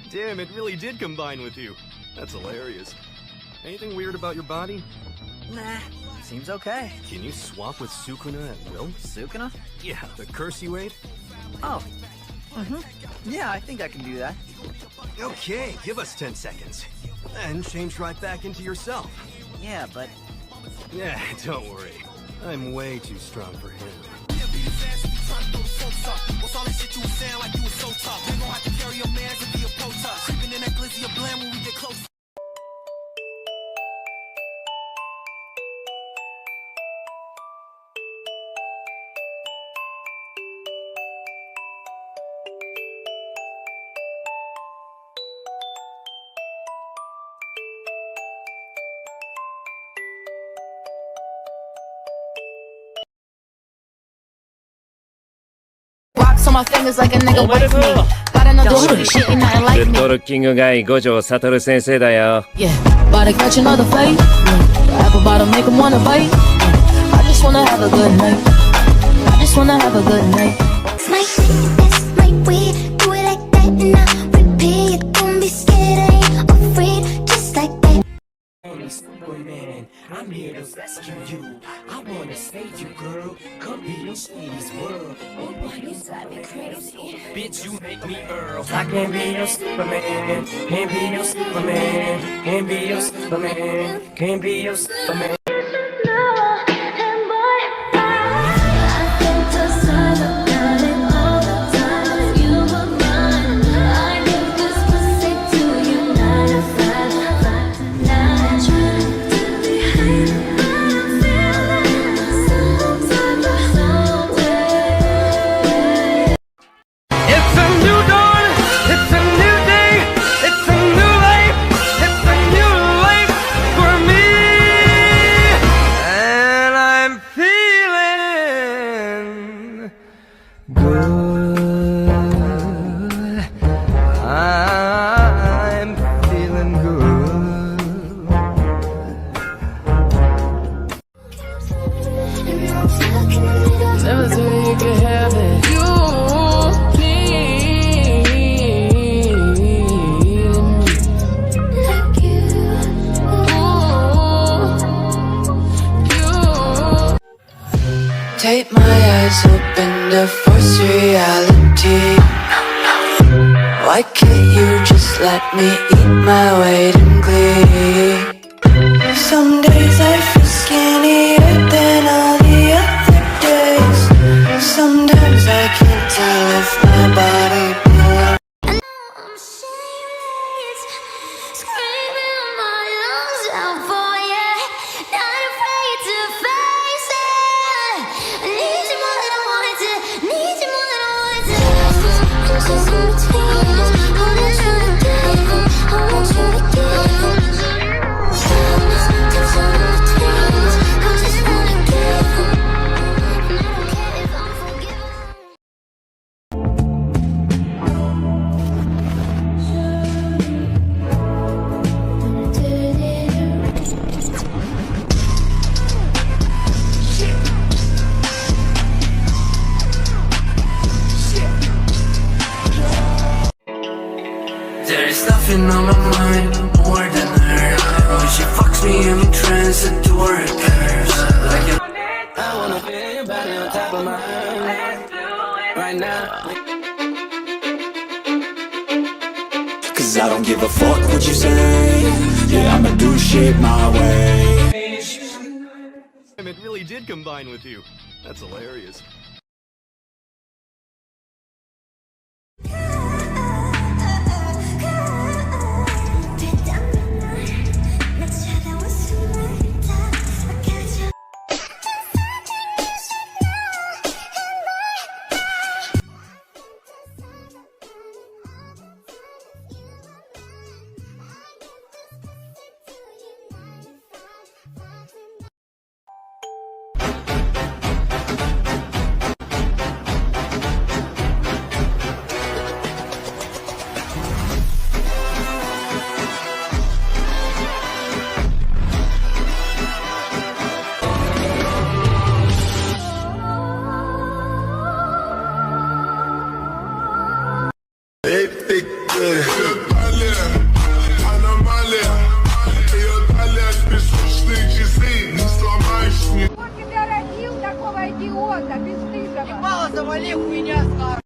Damn, it really did combine with you. That's hilarious. Anything weird about your body? Nah, seems okay. Can you swap with Sukuna at will? Sukuna? Yeah, the curse you ate? Oh. Yeah, I think I can do that. Okay, give us 10 seconds. And change right back into yourself. Yeah, but... Yeah, don't worry. I'm way too strong for him. Rocks on my fingers like a nigga wife me. Got another hoodie, shit ain't nothing like me. グッドルッキングガイ五条悟先生だよ。 Yeah, about to catch another fight. Apple bottom make him wanna bite. I just wanna have a good night. I just wanna have a good night. It's my way, that's my way. Do it like that and I repeat. Don't be scared, I ain't afraid. Just like that. I'm here to rescue you. I wanna save you, girl. Come be your sweetest world. Oh boy, you drive me crazy. Bitch, you make me Earl. I can't be your Superman. Can't be your Superman. Can't be your Superman. Can't be your Superman. Take my eyes open to force reality. Why can't you just let me eat my weight in glee? Some days I feel skinnier than all the other days. Sometimes I can't tell if my body belongs. I'm shameless, screaming my lungs out for you. Not afraid to face it. I need you more than I wanted to. Need you more than I wanted to. Just routines. I want you to give. I want you to give. Just routines. I just wanna give. And I don't care if I'm forgiven. There's nothing on my mind more than her. When she fucks me, I'm in transit to her curves. I wanna feel your body on top of mine right now. Cause I don't give a fuck what you say. Yeah, I'ma do shit my way. It really did combine with you. That's hilarious. Ебало завали, хуйня, схар.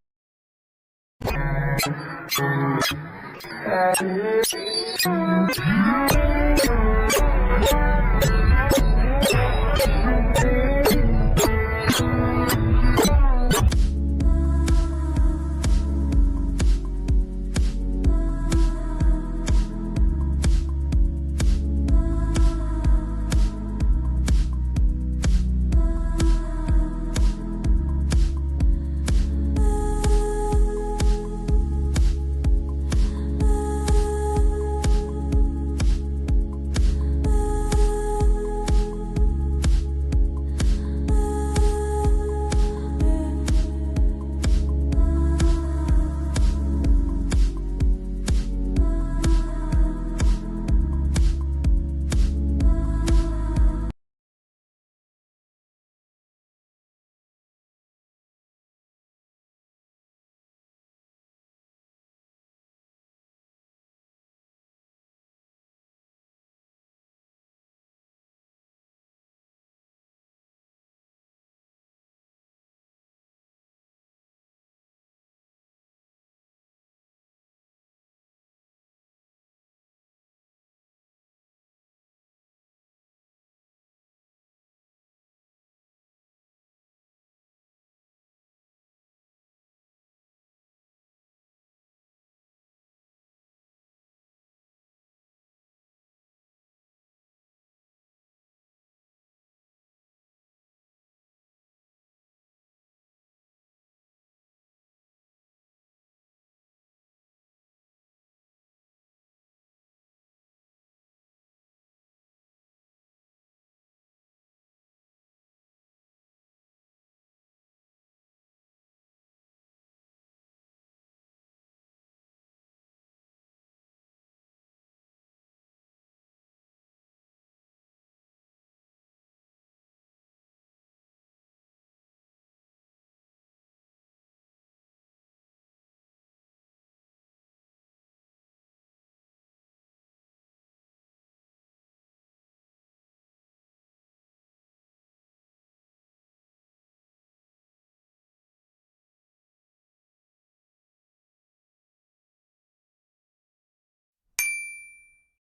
Thank you.